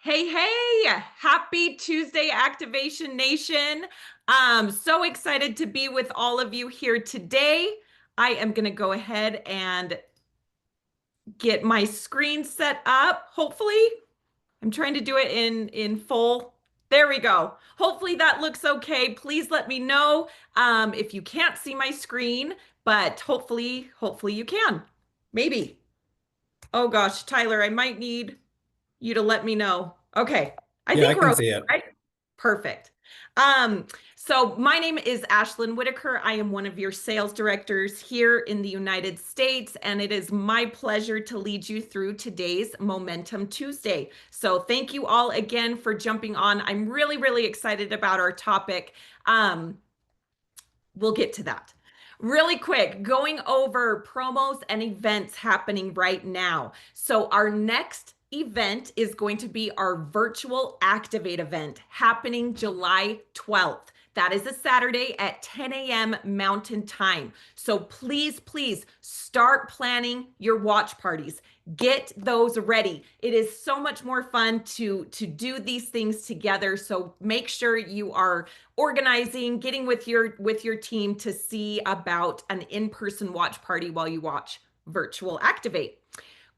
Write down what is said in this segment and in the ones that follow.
Hey, hey, happy Tuesday, Activation Nation. So excited to be with all of you here today. I am going to go ahead and get my screen set up. Hopefully, I'm trying to do it in full. There we go. Hopefully that looks okay. Please let me know if you can't see my screen, but hopefully you can. Maybe. Oh gosh, Tyler, I might need you to let me know. Okay. I Yeah, I think we're can okay, see it. right? Perfect. Um, so my name is Ashlyn Whitaker. I am one of your sales directors here in the United States, and it is my pleasure to lead you through today's Momentum Tuesday. So thank you all again for jumping on. I'm really, really excited about our topic. We'll get to that. Really quick, going over promos and events happening right now. So, our next event is going to be our virtual Activate event happening July 12th. That is a Saturday at 10 a.m. Mountain Time. So please start planning your watch parties. Get those ready. It is so much more fun to do these things together. So make sure you are organizing, getting with your team to see about an in-person watch party while you watch virtual Activate.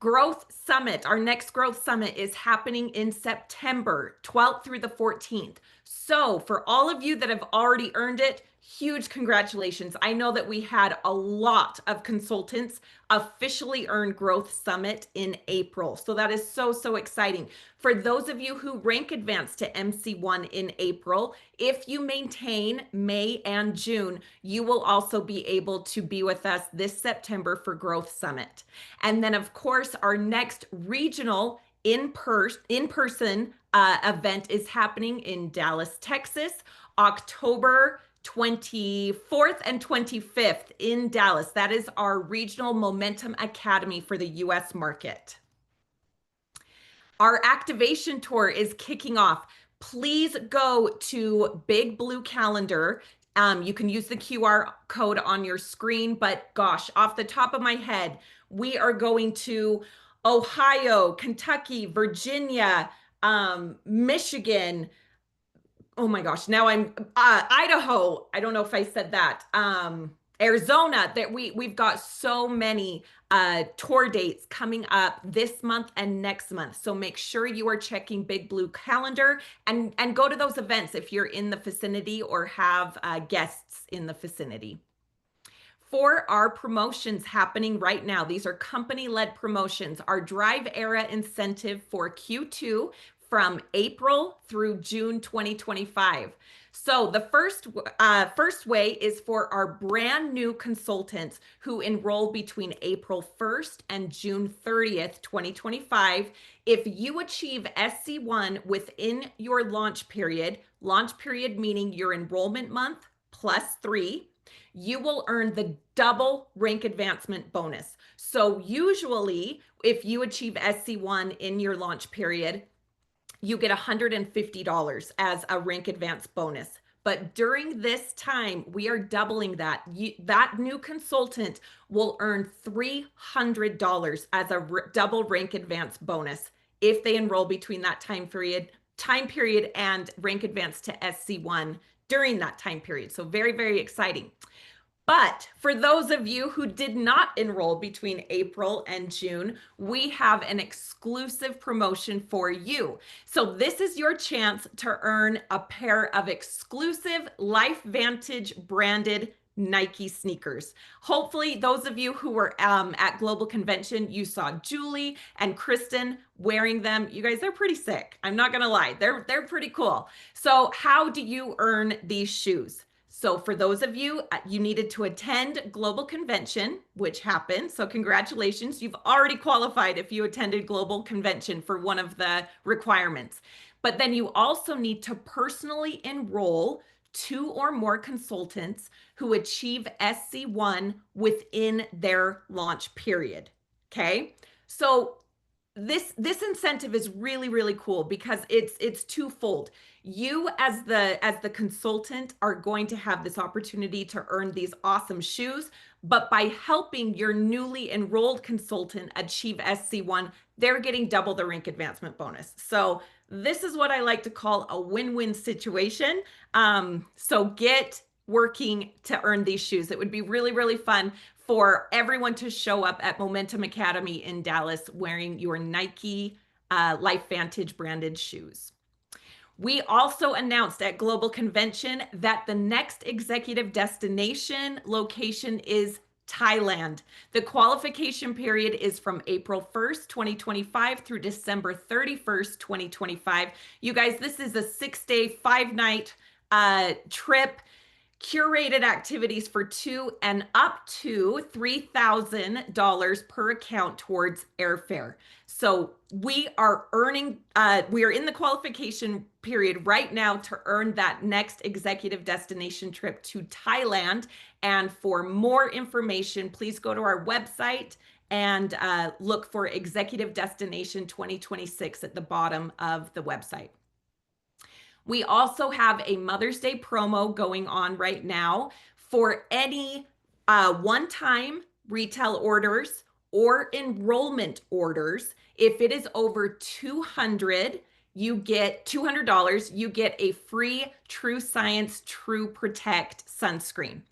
Growth Summit. Our next Growth Summit is happening in September 12th through the 14th. So, for all of you that have already earned it, huge congratulations. I know that we had a lot of consultants officially earn Growth Summit in April. So, that is so exciting. For those of you who rank advanced to MC1 in April, if you maintain May and June, you will also be able to be with us this September for Growth Summit. And then, of course, our next regional in-person event is happening in Dallas, Texas, October 24th and 25th in Dallas. That is our Regional Momentum Academy for the US market. Our activation tour is kicking off. Please go to Big Blue Calendar. You can use the QR code on your screen, but gosh, off the top of my head, we are going to Ohio, Kentucky, Virginia, Michigan. Oh my gosh, now I'm Idaho. I don't know if I said that. Arizona. That we've got so many tour dates coming up this month and next month. So make sure you are checking Big Blue Calendar and go to those events if you're in the vicinity or have guests in the vicinity. For our promotions happening right now, these are company-led promotions. Our Drive Era incentive for Q2 from April through June 2025. So the first way is for our brand new consultants who enroll between April 1st and June 30th, 2025. If you achieve SC1 within your launch period meaning your enrollment month plus 3, you will earn the double rank advancement bonus. So usually, if you achieve SC1 in your launch period, you get $150 as a rank advance bonus. But during this time, we are doubling that. That new consultant will earn $300 as a double rank advance bonus if they enroll between that time period and rank advance to SC1 during that time period. So very exciting. But for those of you who did not enroll between April and June, we have an exclusive promotion for you. So this is your chance to earn a pair of exclusive LifeVantage branded Nike sneakers. Hopefully, those of you who were at Global Convention, you saw Julie and Kristen wearing them. You guys, they're pretty sick. I'm not gonna lie, they're pretty cool. So how do you earn these shoes? So for those of you, you needed to attend Global Convention, which happened. So congratulations, you've already qualified if you attended Global Convention for one of the requirements. But then you also need to personally enroll 2 or more consultants who achieve SC1 within their launch period. Okay. So this incentive is really cool because it's twofold. You as the consultant are going to have this opportunity to earn these awesome shoes, but by helping your newly enrolled consultant achieve SC1, they're getting double the rank advancement bonus. So this is what I like to call a win-win situation. So get working to earn these shoes. It would be really, really fun for everyone to show up at Momentum Academy in Dallas wearing your Nike LifeVantage branded shoes. We also announced at Global Convention that the next executive destination location is Thailand. The qualification period is from April 1st, 2025 through December 31st, 2025. You guys, this is a 6-day, 5-night trip, curated activities for two and up to $3,000 per account towards airfare. So we are we are in the qualification period right now to earn that next executive destination trip to Thailand. And for more information, please go to our website and look for Executive Destination 2026 at the bottom of the website. We also have a Mother's Day promo going on right now for any one-time retail orders or enrollment orders. If it is over 200, you get $200, you get a free True Science True Protect sunscreen.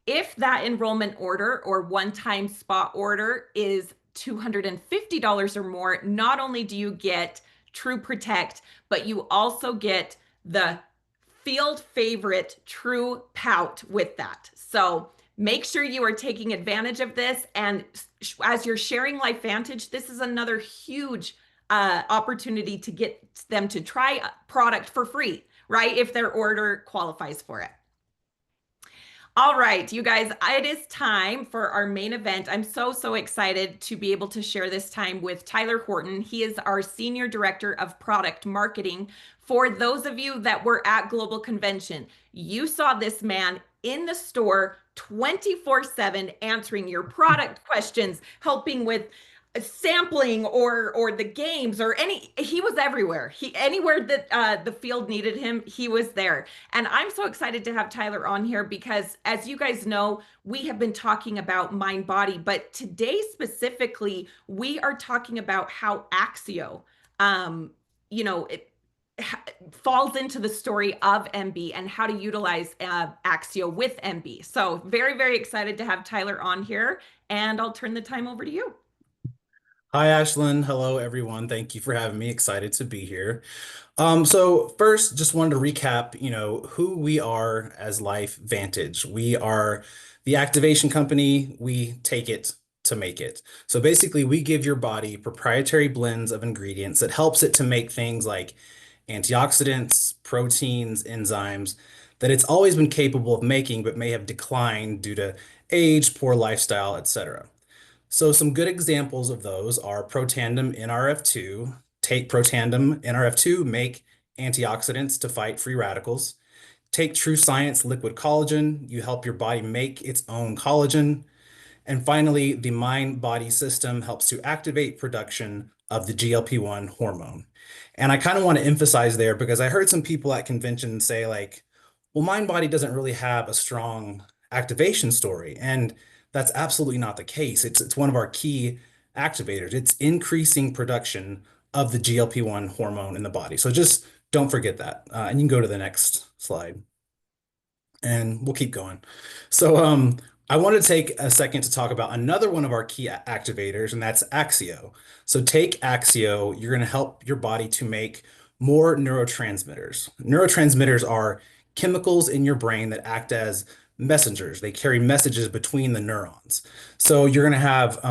If that enrollment order or one-time spot order is $250 or more, not only do you get True Protect, but you also get the field favorite True Pout with that. So make sure you are taking advantage of this. And as you're sharing LifeVantage, this is another huge opportunity to get them to try a product for free, right? If their order qualifies for it. All right, you guys, it is time for our main event. I'm so excited to be able to share this time with Tyler Horton. He is our Senior Director of Product Marketing. For those of you that were at Global Convention, you saw this man in the store 24/7 answering your product questions, helping with sampling or the games or he was everywhere. Anywhere that the field needed him, he was there. And I'm so excited to have Tyler on here because, as you guys know, we have been talking about mind body, but today specifically we are talking about how Axio it falls into the story of MB and how to utilize Axio with MB. So very excited to have Tyler on here, and I'll turn the time over to you. Hi, Ashlyn. Hello, everyone. Thank you for having me. Excited to be here. So first, just wanted to recap, who we are as LifeVantage. We are the activation company. We take it to make it. So basically, we give your body proprietary blends of ingredients that helps it to make things like antioxidants, proteins, enzymes that it's always been capable of making, but may have declined due to age, poor lifestyle, etc. So some good examples of those are Protandim NRF2. Take Protandim NRF2, make antioxidants to fight free radicals. Take True Science liquid collagen. You help your body make its own collagen. And finally, the mind-body system helps to activate production of the GLP-1 hormone. And I kind of want to emphasize there because I heard some people at conventions say like, well, mind-body doesn't really have a strong activation story. And that's absolutely not the case. It's one of our key activators. It's increasing production of the GLP-1 hormone in the body. So just don't forget that. And you can go to the next slide and we'll keep going. So I want to take a second to talk about another one of our key activators, and that's Axio. So take Axio, you're going to help your body to make more neurotransmitters. Neurotransmitters are chemicals in your brain that act as messengers. They carry messages between the neurons. So you're going to have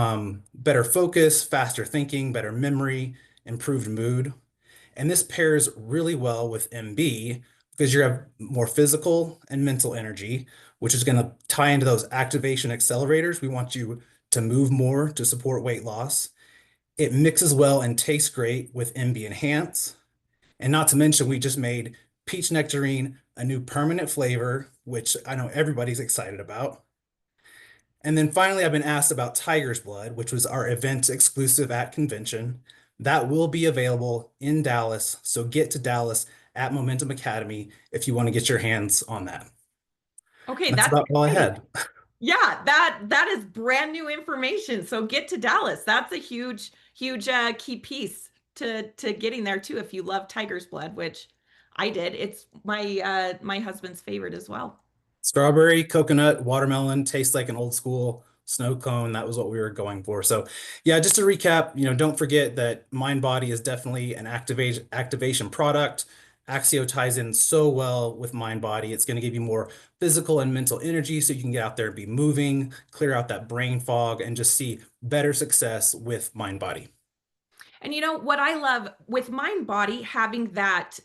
better focus, faster thinking, better memory, improved mood. And this pairs really well with MB because you have more physical and mental energy, which is going to tie into those activation accelerators. We want you to move more to support weight loss. It mixes well and tastes great with MB Enhance. And not to mention, we just made peach nectarine a new permanent flavor, which I know everybody's excited about. And then finally, I've been asked about Tiger's Blood, which was our event exclusive at convention. That will be available in Dallas. So get to Dallas at Momentum Academy if you want to get your hands on that. Okay, That's that's about all I exciting. had. Yeah, that is brand new information. So get to Dallas. That's a huge huge key piece to getting there too. If you love tiger's blood, which I did, it's my husband's favorite as well. Strawberry, coconut, watermelon tastes like an old school snow cone. That was what we were going for. So, yeah, just to recap, don't forget that Mind Body is definitely an activation product. Axio ties in so well with Mind Body. It's going to give you more physical and mental energy so you can get out there and be moving, clear out that brain fog, and just see better success with Mind Body. And you know what I love with Mind Body having that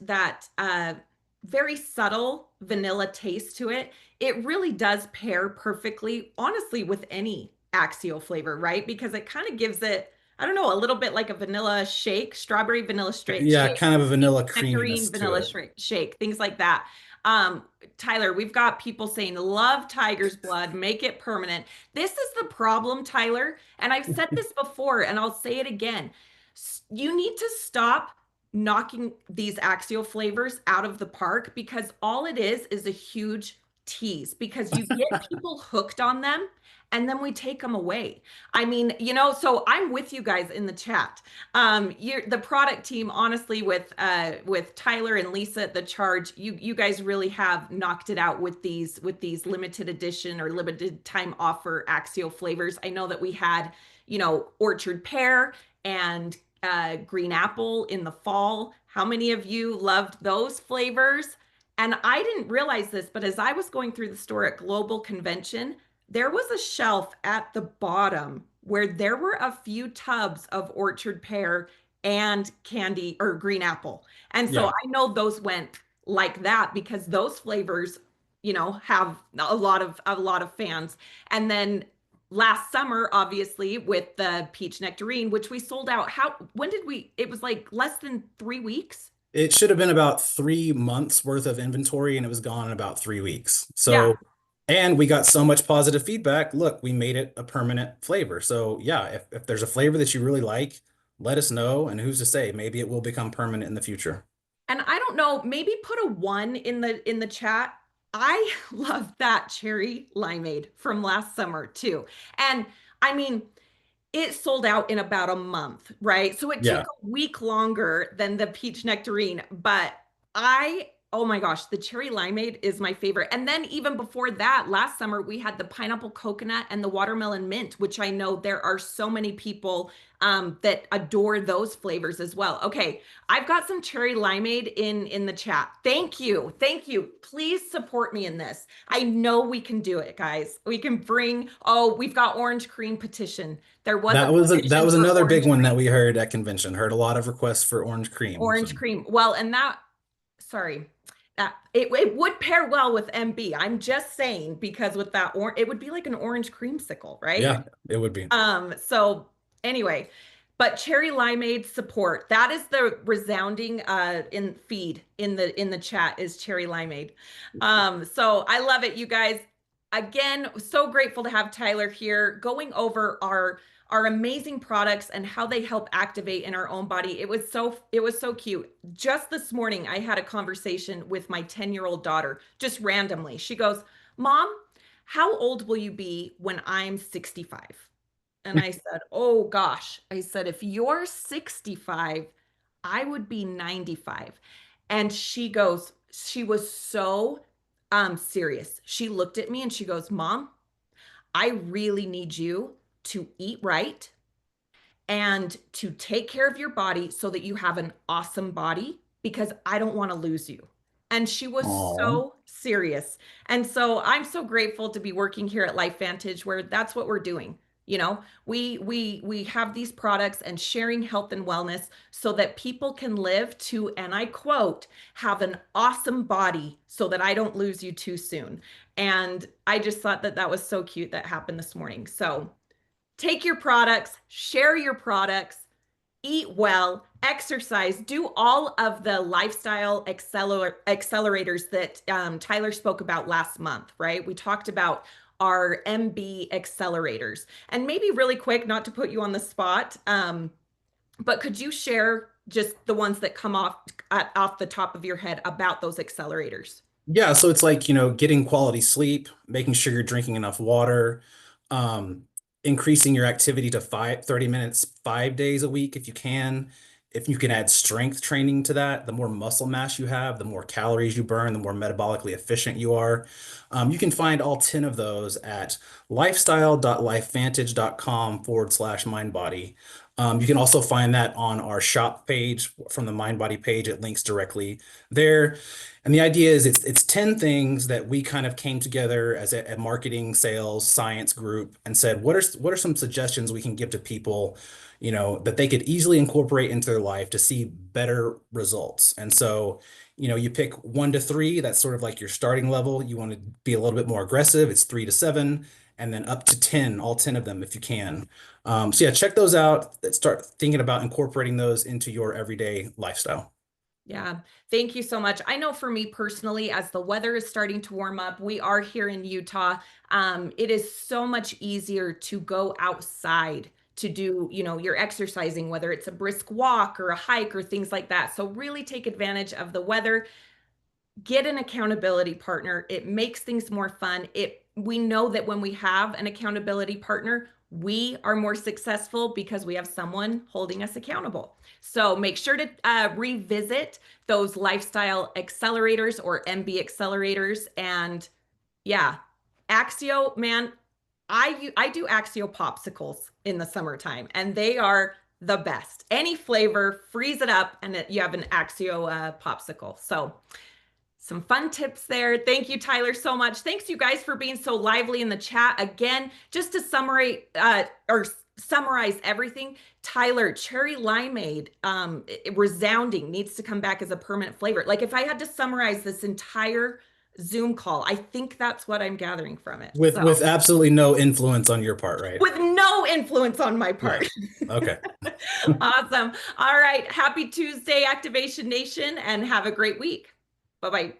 very subtle vanilla taste to it, it really does pair perfectly, honestly, with any Axio flavor, right? Because it kind of gives it, I don't know, a little bit like a vanilla shake, strawberry vanilla Yeah, shake, kind of a peach vanilla nectarine creaminess to vanilla it. shake, things like that. Um, Tyler, we've got people saying love tiger's blood, make it permanent. This is the problem, Tyler, and I've said this before and I'll say it again. You need to stop knocking these Axio flavors out of the park because all it is a huge tease because you get people hooked on them and then we take them away. I mean, so I'm with you guys in the chat. You're the product team, honestly, with Tyler and Lisa at the charge. You guys really have knocked it out with these limited edition or limited time offer Axio flavors. I know that we had, orchard pear and green apple in the fall. How many of you loved those flavors? And I didn't realize this, but as I was going through the store at Global Convention, there was a shelf at the bottom where there were a few tubs of orchard pear and candy or green apple. And so Yeah. I know those went like that because those flavors, have a lot of fans. And then last summer, obviously, with the peach nectarine, which we sold out. When did it was like less than 3 weeks. It should have been about 3 months worth of inventory and it was gone in about 3 weeks. Yeah. So, and we got so much positive feedback. Look, we made it a permanent flavor. So, yeah, if there's a flavor that you really like, let us know. And who's to say, maybe it will become permanent in the future. And I don't know, maybe put a one in the chat. I love that cherry limeade from last summer too. And I mean, it sold out in about a month, right? So it took Yeah. a week longer than the peach nectarine, but oh my gosh, the cherry limeade is my favorite. And then even before that, last summer, we had the pineapple coconut and the watermelon mint, which I know there are so many people that adore those flavors as well. Okay, I've got some cherry limeade in the chat. Thank you. Thank you. Please support me in this. I know we can do it, guys. We can we've got orange cream petition. There was a That petition was for another big orange one cream. that we heard at convention. Heard a lot of requests for orange cream. So, Orange cream. Well, and sorry, it would pair well with MB. I'm just saying because with that it would be like an orange creamsicle, right? yeah, it would be. So anyway, but cherry limeade support. That is the resounding in feed in the chat is cherry limeade. So I love it, you guys. Again, so grateful to have Tyler here going over our amazing products and how they help activate in our own body. It was so cute. Just this morning I had a conversation with my 10-year-old daughter just randomly. She goes, "Mom, how old will you be when I'm 65?" And I said, "Oh gosh." I said, "If you're 65, I would be 95." And she was so serious. She looked at me and she goes, "Mom, I really need you to eat right and to take care of your body so that you have an awesome body because I don't want to lose you." And she was Oh, so serious. And so I'm so grateful to be working here at LifeVantage where that's what we're doing. We have these products and sharing health and wellness so that people can live to, and I quote, have an awesome body so that I don't lose you too soon. And I just thought that that was so cute that happened this morning. So take your products, share your products, eat well, exercise, do all of the lifestyle accelerators that Tyler spoke about last month, right? We talked about our MB accelerators. And maybe really quick, not to put you on the spot, but could you share just the ones that come off the top of your head about those accelerators? yeah. So it's like, getting quality sleep, making sure you're drinking enough water, um, increasing your activity to 30 minutes, 5 days a week if you can. If you can add strength training to that, the more muscle mass you have, the more calories you burn, the more metabolically efficient you are. You can find all 10 of those at lifestyle.lifevantage.com/mindbody. You can also find that on our shop page from the MindBody page. It links directly there. And the idea is it's 10 things that we kind of came together as a marketing, sales, science group and said, what are some suggestions we can give to people, that they could easily incorporate into their life to see better results. And so, you pick 1 to 3, that's sort of like your starting level. You want to be a little bit more aggressive, it's 3 to 7, and then up to 10, all 10 of them if you can. So yeah, check those out. Start thinking about incorporating those into your everyday lifestyle. Yeah, thank you so much. I know for me personally, as the weather is starting to warm up, we are here in Utah. It is so much easier to go outside to do, your exercising, whether it's a brisk walk or a hike or things like that. So really take advantage of the weather. Get an accountability partner. It makes things more fun. We know that when we have an accountability partner, we are more successful because we have someone holding us accountable. So make sure to revisit those lifestyle accelerators or MB accelerators. And yeah, Axio, man, I do Axio popsicles in the summertime, and they are the best. Any flavor, freeze it up, and you have an Axio popsicle. So some fun tips there. Thank you, Tyler, so much. Thanks, you guys, for being so lively in the chat. Again, just to summarize everything, Tyler, cherry limeade, resounding, needs to come back as a permanent flavor. Like if I had to summarize this entire Zoom call, I think that's what I'm gathering from it. So With absolutely no influence on your part, right? with no influence on my Yeah. part. Okay. Awesome. All right. Happy Tuesday, Activation Nation, and have a great week. Bye bye.